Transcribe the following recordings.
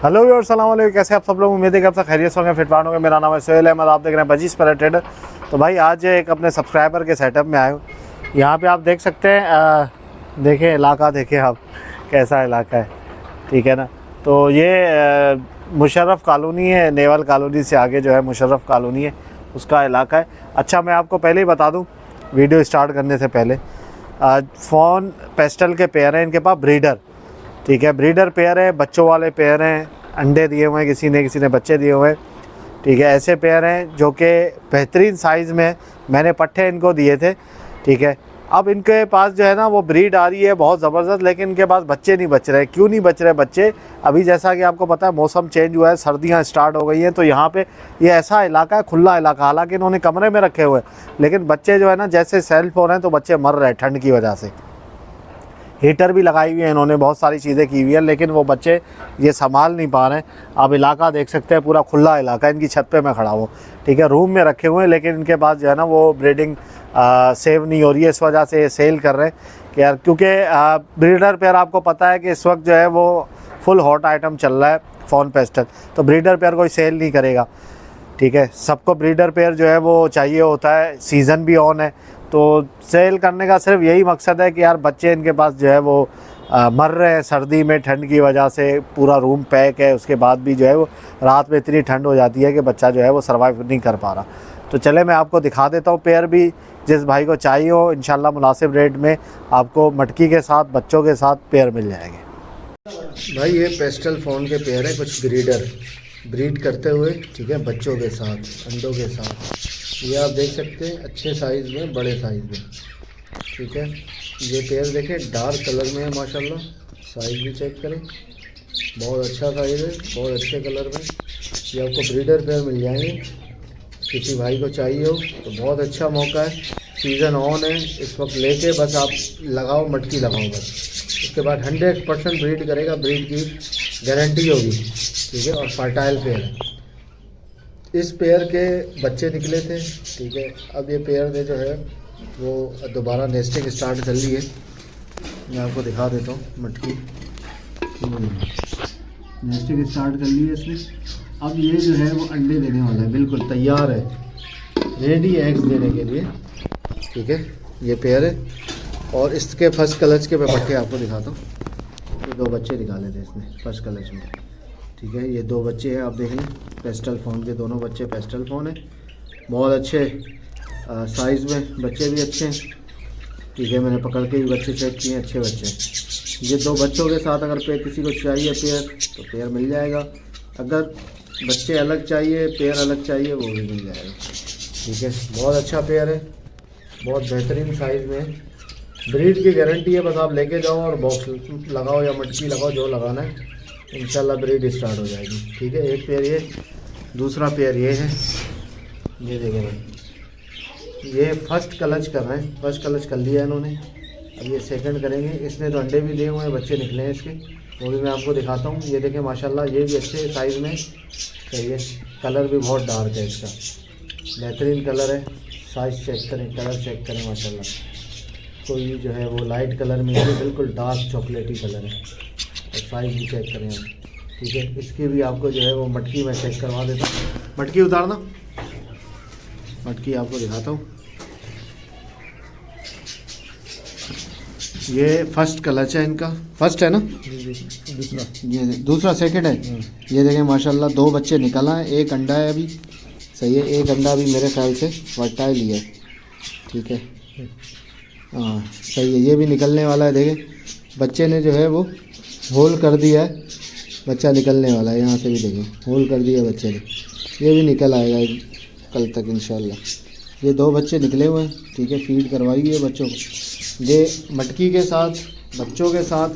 Hello viewers, अस्सलाम वालेकुम। कैसे आप सब लोग? उम्मीद है कि आप सब खैरियत होंगे, फिटफाट होंगे। मेरा नाम है सोहेल अहमद, आप देख रहे हैं बजीज पैरेट ट्रेडर। तो भाई आज एक अपने सब्सक्राइबर के सेटअप में आए हूँ। यहाँ पे आप देख सकते हैं, देखें इलाका, देखें आप कैसा इलाका है, ठीक है ना। तो ये मुशर्रफ कॉलोनी है, नेवल कॉलोनी से आगे जो है मुशर्रफ कॉलोनी है, उसका इलाका है। अच्छा, मैं आपको पहले ही बता दूँ वीडियो स्टार्ट करने से पहले, फ़ोन पेस्टल के पेयर हैं इनके पास, ब्रीडर, ठीक है, ब्रीडर पेयर है, बच्चों वाले पेयर हैं, अंडे दिए हुए हैं, किसी ने बच्चे दिए हुए हैं, ठीक है। ऐसे पेयर हैं जो कि बेहतरीन साइज़ में मैंने पट्ठे इनको दिए थे, ठीक है। अब इनके पास जो है ना वो ब्रीड आ रही है बहुत ज़बरदस्त, लेकिन इनके पास बच्चे नहीं बच रहे। क्यों नहीं बच रहे बच्चे? अभी जैसा कि आपको पता है मौसम चेंज हुआ है, सर्दियाँ स्टार्ट हो गई हैं, तो यहाँ पे ये ऐसा इलाका है, खुला इलाका, हालांकि इन्होंने कमरे में रखे हुए हैं, लेकिन बच्चे जो है ना जैसे सेल्फ हो रहे हैं तो बच्चे मर रहे हैं ठंड की वजह से। हीटर भी लगाई हुई है इन्होंने, बहुत सारी चीज़ें की हुई है, लेकिन वो बच्चे ये संभाल नहीं पा रहे हैं। आप इलाका देख सकते हैं, पूरा खुला इलाका है। इनकी छत पे मैं खड़ा हूँ, ठीक है, रूम में रखे हुए हैं, लेकिन इनके पास जो है ना वो ब्रीडिंग सेव नहीं हो रही है, इस वजह से सेल कर रहे हैं कि यार, क्योंकि ब्रीडर पेयर आपको पता है कि इस वक्त जो है वो फुल हॉट आइटम चल रहा है फ़ोन पेस्टल, तो ब्रीडर पेयर कोई सेल नहीं करेगा, ठीक है। सबको ब्रीडर पेयर जो है वो चाहिए होता है, सीज़न भी ऑन है, तो सेल करने का सिर्फ यही मकसद है कि यार बच्चे इनके पास जो है वो मर रहे हैं सर्दी में, ठंड की वजह से। पूरा रूम पैक है, उसके बाद भी जो है वो रात में इतनी ठंड हो जाती है कि बच्चा जो है वो सर्वाइव नहीं कर पा रहा। तो चले मैं आपको दिखा देता हूँ पेयर भी, जिस भाई को चाहिए हो इंशाल्लाह मुनासिब रेट में आपको मटकी के साथ, बच्चों के साथ पेयर मिल जाएंगे। भाई ये पेस्टल फ़ोन के पेयर है, कुछ ब्रीडर ब्रीड करते हुए, ठीक है, बच्चों के साथ, अंडों के साथ। ये आप देख सकते हैं अच्छे साइज़ में, बड़े साइज़ में, ठीक है। ये पेयर देखें डार्क कलर में है माशाल्लाह, साइज़ भी चेक करें, बहुत अच्छा साइज़ है, बहुत अच्छे कलर में। ये आपको ब्रीडर पेयर मिल जाएंगे, किसी भाई को चाहिए हो तो बहुत अच्छा मौका है। सीज़न ऑन है इस वक्त, लेके बस आप लगाओ, मटकी लगाओ बस, उसके बाद 100% ब्रीड करेगा, ब्रीड की गारंटी होगी, ठीक है। और फर्टाइल पेयर है। इस पेयर के बच्चे निकले थे, ठीक है। अब ये पेयर ने जो है वो दोबारा नेस्टिंग स्टार्ट कर ली है। मैं आपको दिखा देता हूँ मटकी, नेस्टिंग स्टार्ट कर ली है इसने। अब ये जो है वो अंडे देने वाला है, बिल्कुल तैयार है, रेडी एग्स देने के लिए, ठीक है। ये पेयर है और इसके फर्स्ट क्लच के मैं पट्टे आपको दिखाता हूँ। ये 2 बच्चे निकाले थे इसने फर्स्ट क्लच में, ठीक है। ये 2 बच्चे हैं, आप देख लें, पेस्टल फ़ोन के दोनों बच्चे पेस्टल फ़ोन है, बहुत अच्छे साइज़ में, बच्चे भी अच्छे हैं, ठीक है। मैंने पकड़ के भी बच्चे चेक किए, अच्छे बच्चे हैं। ये 2 बच्चों के साथ अगर किसी को चाहिए पेयर तो पेयर मिल जाएगा, अगर बच्चे अलग चाहिए, पेयर अलग चाहिए, वो भी मिल जाएगा, ठीक है। बहुत अच्छा पेयर है, बहुत बेहतरीन साइज़ में है, ब्रीड की गारंटी है। बस आप लेके जाओ और बॉक्स लगाओ या मटकी लगाओ, जो लगाना है, इंशाल्लाह ब्रीड स्टार्ट हो जाएगी, ठीक है। एक पेयर ये, दूसरा पेयर ये है, ये देखें भाई, ये फर्स्ट क्लच कर रहे हैं, फर्स्ट क्लच कर लिया इन्होंने, अब ये सेकंड करेंगे। इसने तो अंडे भी दिए हुए हैं, बच्चे निकले हैं इसके, वो भी मैं आपको दिखाता हूँ। ये देखें माशाल्लाह, ये भी अच्छे साइज़ में चाहिए, कलर भी बहुत डार्क है इसका, बेहतरीन कलर है। साइज़ चेक करें, कलर चेक करें माशाल्लाह, कोई जो है वो लाइट कलर में, ये बिल्कुल डार्क चॉकलेटी कलर है, और साइज़ भी चेक करें आप, ठीक है। इसकी भी आपको जो है वो मटकी मैं चेक करवा देता हूँ। मटकी उतारना, मटकी आपको दिखाता हूँ। ये फर्स्ट क्लच है इनका, फर्स्ट है ना, दूसरा, ये दूसरा सेकंड है। ये देखें माशाल्लाह 2 बच्चे निकल आए, एक अंडा है अभी, सही है, एक अंडा भी मेरे ख्याल से फर्टाइल ही है, ठीक है, हाँ सही है। ये भी निकलने वाला है, देखें बच्चे ने जो है वो होल कर दिया है, बच्चा निकलने वाला है, यहाँ से भी देखें होल कर दिया बच्चे ने, ये भी निकल आएगा कल तक इंशाल्लाह। ये 2 बच्चे निकले हुए हैं, ठीक है, फीड करवाई है बच्चों को। ये मटकी के साथ, बच्चों के साथ,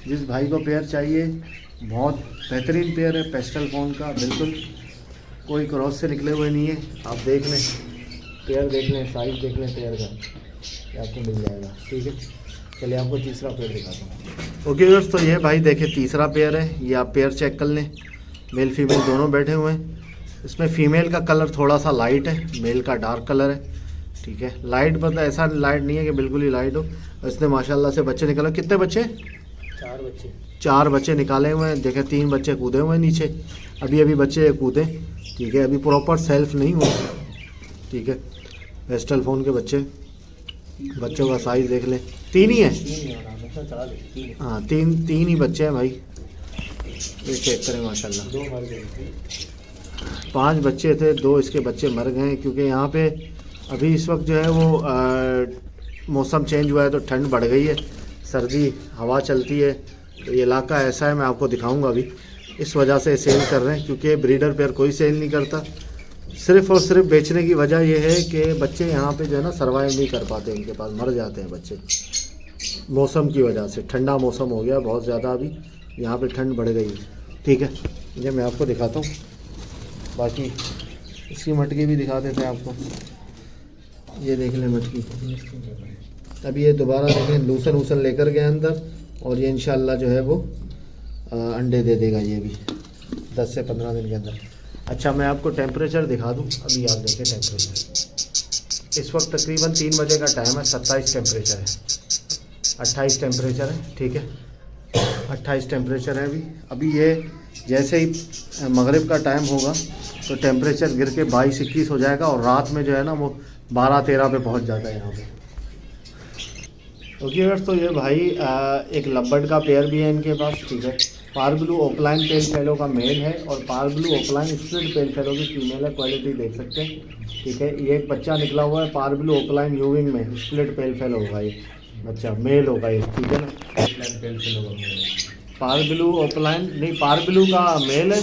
जिस भाई को पेयर चाहिए, बहुत बेहतरीन पेयर है पेस्टल फ़ोन का, बिल्कुल कोई क्रॉस से निकले हुए नहीं है। आप देख लें, पेयर देख लें, साइज़ देख लें पेयर का, ये आपको मिल जाएगा, ठीक है। चलिए आपको तीसरा पेयर दिखाता हूँ। ओके व्यूअर्स, तो ये भाई देखें तीसरा पेयर है, ये आप पेयर चेक कर लें, मेल फीमेल दोनों बैठे हुए हैं। इसमें फ़ीमेल का कलर थोड़ा सा लाइट है, मेल का डार्क कलर है, ठीक है। लाइट मतलब ऐसा लाइट नहीं है कि बिल्कुल ही लाइट हो। इसने माशाल्लाह से बच्चे निकले, कितने बच्चे? 4 बच्चे निकाले हुए हैं। देखें 3 बच्चे कूदे हुए हैं नीचे, अभी अभी बच्चे कूदे, ठीक है, अभी प्रॉपर सेल्फ नहीं हुआ, ठीक है। वेस्टल फ़ोन के बच्चों का साइज़ देख लें, 3 ही है, हाँ 3 ही बच्चे हैं भाई, ये चेक करें माशाल्लाह। 5 बच्चे थे, 2 इसके बच्चे मर गए क्योंकि यहाँ पे अभी इस वक्त जो है वो मौसम चेंज हुआ है तो ठंड बढ़ गई है, सर्दी हवा चलती है, तो ये इलाका ऐसा है, मैं आपको दिखाऊंगा अभी। इस वजह से सेल कर रहे हैं क्योंकि ब्रीडर पेयर कोई सेल नहीं करता, सिर्फ़ और सिर्फ बेचने की वजह यह है कि बच्चे यहाँ पे जो है ना सर्वाइव नहीं कर पाते, इनके पास मर जाते हैं बच्चे मौसम की वजह से। ठंडा मौसम हो गया बहुत ज़्यादा, अभी यहाँ पे ठंड बढ़ गई है, ठीक है। ये मैं आपको दिखाता हूँ, बाकी इसकी मटकी भी दिखा देते हैं आपको, ये देख लें मटकी। अभी ये दोबारा देखें लूसन वूसन लेकर गए अंदर, और ये इंशाल्लाह जो है वो अंडे दे देगा ये भी 10 से 15 दिन के अंदर। अच्छा मैं आपको टेम्परेचर दिखा दूँ, अभी आप देखें टेम्परेचर इस वक्त तकरीबन 3 बजे का टाइम है, 27 टेम्परेचर है, 28 टेम्परेचर है, ठीक है, 28 टेम्परेचर है अभी ये जैसे ही मगरिब का टाइम होगा तो टेम्परेचर गिर के 22-21 हो जाएगा, और रात में जो है ना वो 12-13 पे पहुंच जाता है यहाँ पे। ओके तो ये भाई एक लब्बर्ड का पेयर भी है इनके पास, ठीक है। पार ब्लू ओकलाइन पेल फेलो का मेल है और पार ब्लू ओकलाइन स्प्लिट पेल फेलो की फीमेल है, क्वालिटी देख सकते हैं, ठीक है। ये एक बच्चा निकला हुआ है पार ब्लू ओकलाइन यूविंग में, स्प्लिट पेल फेलो होगा ये बच्चा, मेल होगा ये, ठीक है ना। पार ब्लू ओकलाइन नहीं, पार ब्लू का मेल है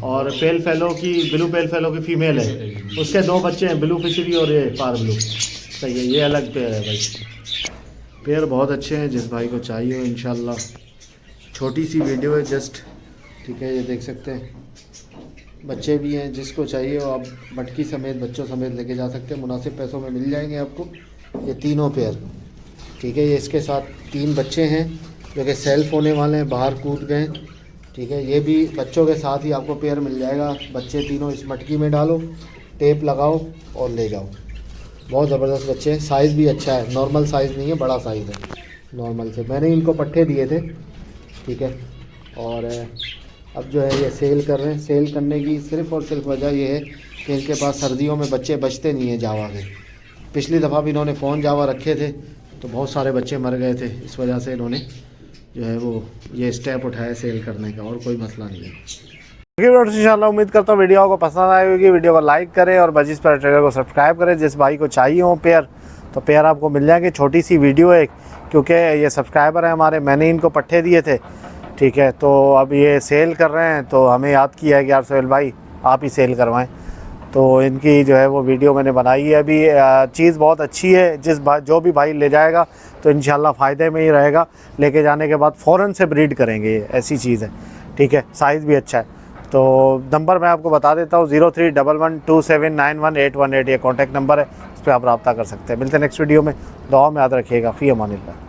और पेल फेलो की, ब्लू पेल फेलो की फीमेल है, उसके 2 बच्चे हैं, ब्लू फिशरी और ये पार ब्लू, सही है। ये अलग पेयर है भाई, पेयर बहुत अच्छे हैं, जिस भाई को चाहिए हो इंशाल्लाह। छोटी सी वीडियो है जस्ट, ठीक है, ये देख सकते हैं, बच्चे भी हैं, जिसको चाहिए हो आप मटकी समेत बच्चों समेत लेके जा सकते हैं, मुनासिब पैसों में मिल जाएंगे आपको ये तीनों पेयर, ठीक है। ये इसके साथ 3 बच्चे हैं जो कि सेल्फ होने वाले हैं, बाहर कूद गए, ठीक है। ये भी बच्चों के साथ ही आपको पेयर मिल जाएगा, बच्चे तीनों इस मटकी में डालो, टेप लगाओ और ले जाओ। बहुत ज़बरदस्त बच्चे हैं, साइज़ भी अच्छा है, नॉर्मल साइज़ नहीं है, बड़ा साइज़ है नॉर्मल से। मैंने इनको पट्ठे दिए थे, ठीक है, और अब जो है ये सेल कर रहे हैं। सेल करने की सिर्फ़ और सिर्फ वजह ये है कि इनके पास सर्दियों में बच्चे बचते नहीं हैं जावा के। पिछली दफ़ा भी इन्होंने फ़ोन जावा रखे थे तो बहुत सारे बच्चे मर गए थे, इस वजह से इन्होंने जो है वो ये स्टेप उठाया सेल करने का, और कोई मसला नहीं है। इंशाल्लाह उम्मीद करता हूँ वीडियो को पसंद आई होगी, वीडियो को लाइक करें और बजीज़ पेरेट ट्रेडर को सब्सक्राइब करें। जिस भाई को चाहिए हो पेयर तो पेयर आपको मिल जाएंगे। छोटी सी वीडियो है क्योंकि ये सब्सक्राइबर हैं हमारे, मैंने इनको पट्ठे दिए थे, ठीक है, तो अब ये सेल कर रहे हैं तो हमें याद किया है कि यार सोहेल भाई आप ही सेल करवाएं, तो इनकी जो है वो वीडियो मैंने बनाई है। अभी चीज़ बहुत अच्छी है, जो भी भाई ले जाएगा तो इंशाल्लाह फ़ायदे में ही रहेगा। लेके जाने के बाद फ़ौरन से ब्रीड करेंगे, ये ऐसी चीज़ है, ठीक है। साइज़ भी अच्छा है। तो नंबर मैं आपको बता देता हूँ, 0311279118, ये कॉन्टैक्ट नंबर है, इस पर आप रब्ता कर सकते हैं। मिलते हैं नेक्स्ट वीडियो में, दुआ में याद रखिएगा। फ़ी अमानिल्लाह।